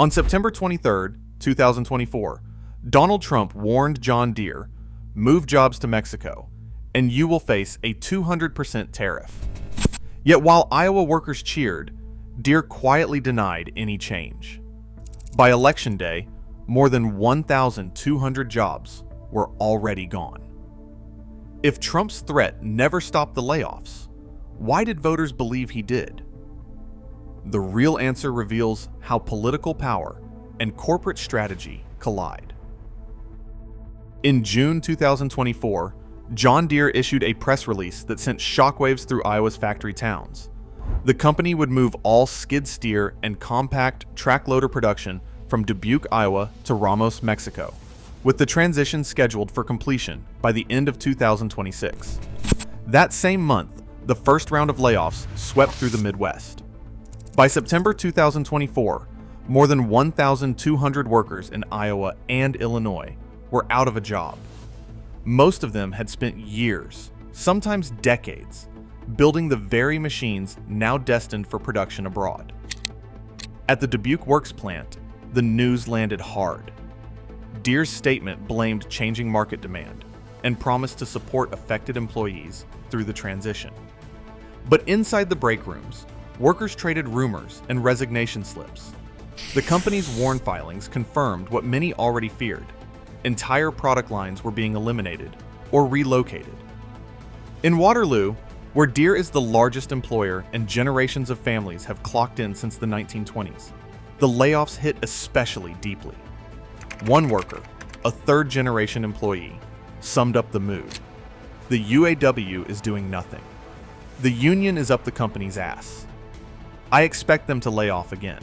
On September 23, 2024, Donald Trump warned John Deere, "Move jobs to Mexico, and you will face a 200% tariff." Yet while Iowa workers cheered, Deere quietly denied any change. By Election Day, more than 1,200 jobs were already gone. If Trump's threat never stopped the layoffs, why did voters believe he did? The real answer reveals how political power and corporate strategy collide. In June 2024, John Deere issued a press release that sent shockwaves through Iowa's factory towns. The company would move all skid steer and compact track loader production from Dubuque, Iowa to Ramos, Mexico, with the transition scheduled for completion by the end of 2026. That same month, the first round of layoffs swept through the Midwest. By September 2024, more than 1,200 workers in Iowa and Illinois were out of a job. Most of them had spent years, sometimes decades, building the very machines now destined for production abroad. At the Dubuque Works plant, the news landed hard. Deere's statement blamed changing market demand and promised to support affected employees through the transition. But inside the break rooms, workers traded rumors and resignation slips. The company's WARN filings confirmed what many already feared: entire product lines were being eliminated or relocated. In Waterloo, where Deere is the largest employer and generations of families have clocked in since the 1920s, the layoffs hit especially deeply. One worker, a third-generation employee, summed up the mood. "The UAW is doing nothing. The union is up the company's ass. I expect them to lay off again."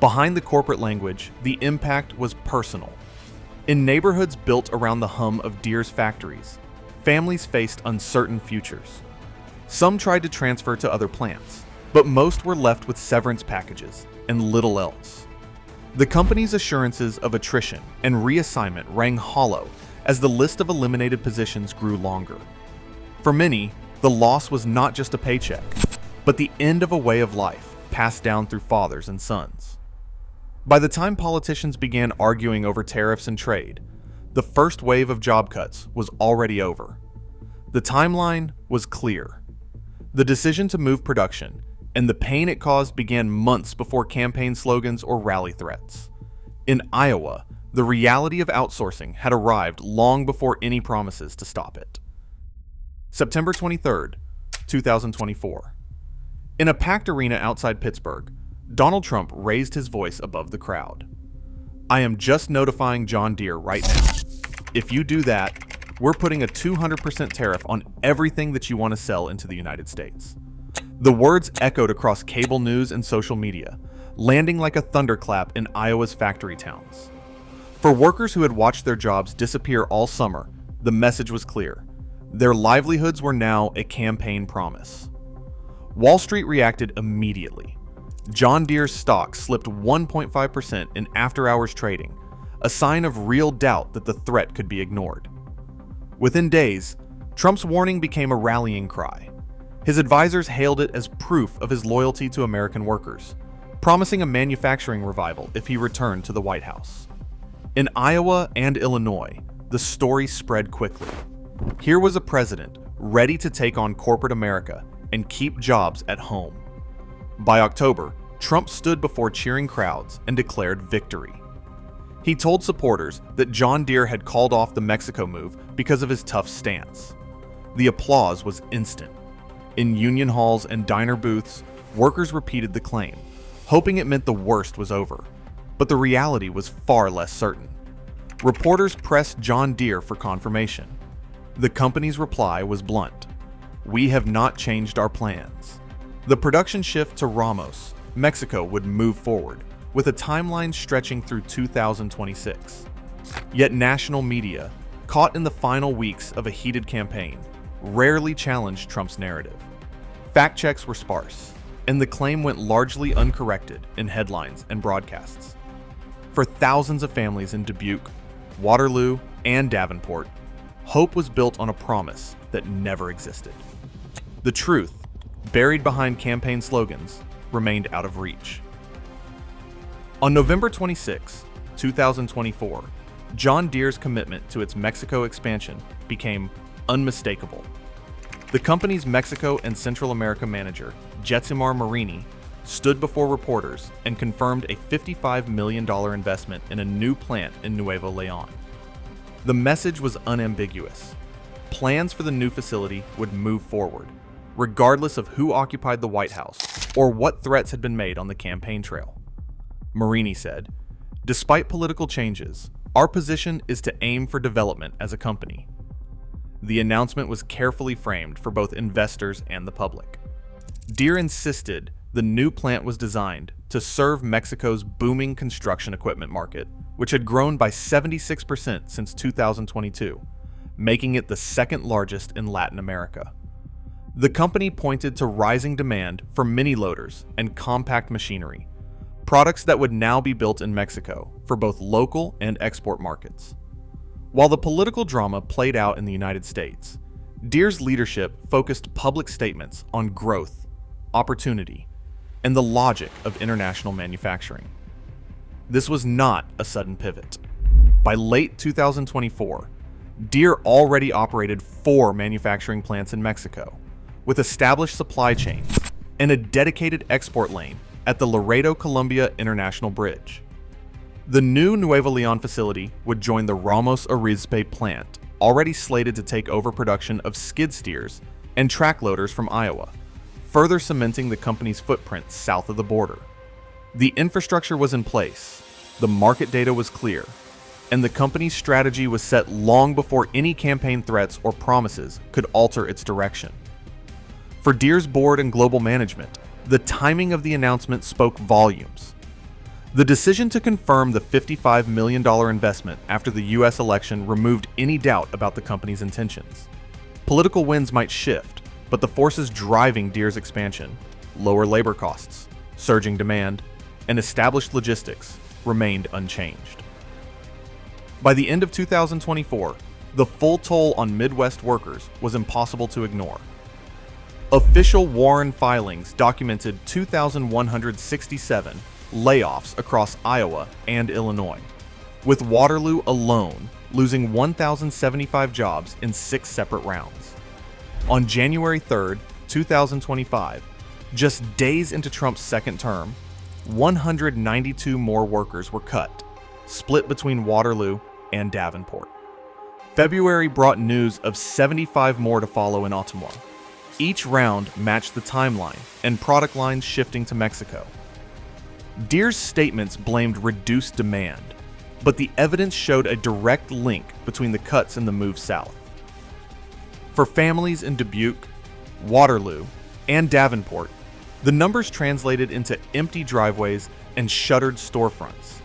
Behind the corporate language, the impact was personal. In neighborhoods built around the hum of Deere's factories, families faced uncertain futures. Some tried to transfer to other plants, but most were left with severance packages and little else. The company's assurances of attrition and reassignment rang hollow as the list of eliminated positions grew longer. For many, the loss was not just a paycheck, but the end of a way of life passed down through fathers and sons. By the time politicians began arguing over tariffs and trade, the first wave of job cuts was already over. The timeline was clear. The decision to move production and the pain it caused began months before campaign slogans or rally threats. In Iowa, the reality of outsourcing had arrived long before any promises to stop it. September 23, 2024. In a packed arena outside Pittsburgh, Donald Trump raised his voice above the crowd. "I am just notifying John Deere right now. If you do that, we're putting a 200% tariff on everything that you want to sell into the United States." The words echoed across cable news and social media, landing like a thunderclap in Iowa's factory towns. For workers who had watched their jobs disappear all summer, the message was clear. Their livelihoods were now a campaign promise. Wall Street reacted immediately. John Deere's stock slipped 1.5% in after-hours trading, a sign of real doubt that the threat could be ignored. Within days, Trump's warning became a rallying cry. His advisors hailed it as proof of his loyalty to American workers, promising a manufacturing revival if he returned to the White House. In Iowa and Illinois, the story spread quickly. Here was a president ready to take on corporate America and keep jobs at home. By October, Trump stood before cheering crowds and declared victory. He told supporters that John Deere had called off the Mexico move because of his tough stance. The applause was instant. In union halls and diner booths, workers repeated the claim, hoping it meant the worst was over. But the reality was far less certain. Reporters pressed John Deere for confirmation. The company's reply was blunt: "We have not changed our plans." The production shift to Ramos, Mexico would move forward, with a timeline stretching through 2026. Yet national media, caught in the final weeks of a heated campaign, rarely challenged Trump's narrative. Fact checks were sparse, and the claim went largely uncorrected in headlines and broadcasts. For thousands of families in Dubuque, Waterloo, and Davenport, hope was built on a promise that never existed. The truth, buried behind campaign slogans, remained out of reach. On November 26, 2024, John Deere's commitment to its Mexico expansion became unmistakable. The company's Mexico and Central America manager, Jetsimar Marini, stood before reporters and confirmed a $55 million investment in a new plant in Nuevo León. The message was unambiguous. Plans for the new facility would move forward, regardless of who occupied the White House or what threats had been made on the campaign trail. Marini said, "Despite political changes, our position is to aim for development as a company." The announcement was carefully framed for both investors and the public. Deere insisted the new plant was designed to serve Mexico's booming construction equipment market, which had grown by 76% since 2022, making it the second largest in Latin America. The company pointed to rising demand for mini loaders and compact machinery, products that would now be built in Mexico for both local and export markets. While the political drama played out in the United States, Deere's leadership focused public statements on growth, opportunity, and the logic of international manufacturing. This was not a sudden pivot. By late 2024, Deere already operated 4 manufacturing plants in Mexico, with established supply chains and a dedicated export lane at the Laredo-Colombia International Bridge. The new Nuevo León facility would join the Ramos Arizpe plant, already slated to take over production of skid steers and track loaders from Iowa, further cementing the company's footprint south of the border. The infrastructure was in place, the market data was clear, and the company's strategy was set long before any campaign threats or promises could alter its direction. For Deere's board and global management, the timing of the announcement spoke volumes. The decision to confirm the $55 million investment after the U.S. election removed any doubt about the company's intentions. Political winds might shift, but the forces driving Deere's expansion, lower labor costs, surging demand, and established logistics, remained unchanged. By the end of 2024, the full toll on Midwest workers was impossible to ignore. Official Warren filings documented 2,167 layoffs across Iowa and Illinois, with Waterloo alone losing 1,075 jobs in 6 separate rounds. On January 3, 2025, just days into Trump's second term, 192 more workers were cut, split between Waterloo and Davenport. February brought news of 75 more to follow in Ottawa. Each round matched the timeline and product lines shifting to Mexico. Deere's statements blamed reduced demand, but the evidence showed a direct link between the cuts and the move south. For families in Dubuque, Waterloo, and Davenport, the numbers translated into empty driveways and shuttered storefronts.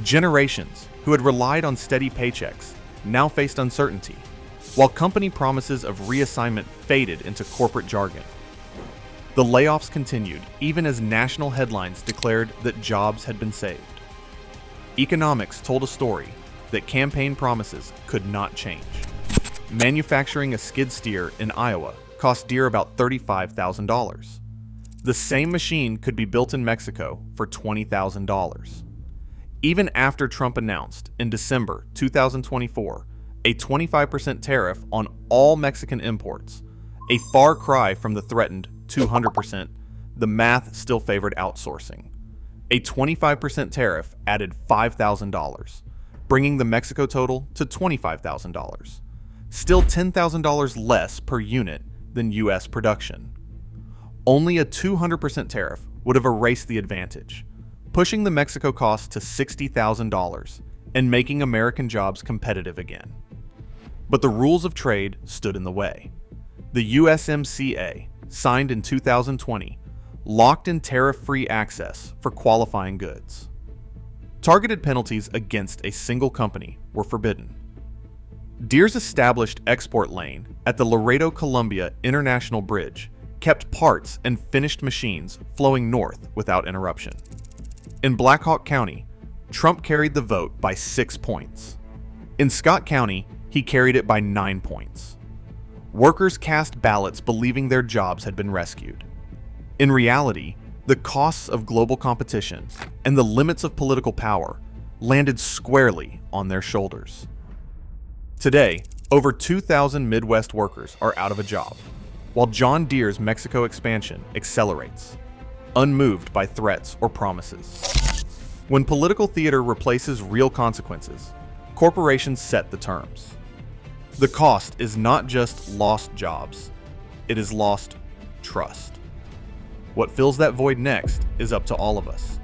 Generations who had relied on steady paychecks now faced uncertainty, while company promises of reassignment faded into corporate jargon. The layoffs continued even as national headlines declared that jobs had been saved. Economics told a story that campaign promises could not change. Manufacturing a skid steer in Iowa cost Deere about $35,000. The same machine could be built in Mexico for $20,000. Even after Trump announced in December 2024 a 25% tariff on all Mexican imports, a far cry from the threatened 200%, the math still favored outsourcing. A 25% tariff added $5,000, bringing the Mexico total to $25,000. Still $10,000 less per unit than U.S. production. Only a 200% tariff would have erased the advantage, pushing the Mexico cost to $60,000 and making American jobs competitive again. But the rules of trade stood in the way. The USMCA, signed in 2020, locked in tariff-free access for qualifying goods. Targeted penalties against a single company were forbidden. Deere's established export lane at the Laredo-Colombia International Bridge kept parts and finished machines flowing north without interruption. In Black Hawk County, Trump carried the vote by 6 points. In Scott County, he carried it by 9 points. Workers cast ballots believing their jobs had been rescued. In reality, The costs of global competition and the limits of political power landed squarely on their shoulders. Today, over 2,000 Midwest workers are out of a job, while John Deere's Mexico expansion accelerates, unmoved by threats or promises. When political theater replaces real consequences, corporations set the terms. The cost is not just lost jobs, it is lost trust. What fills that void next is up to all of us.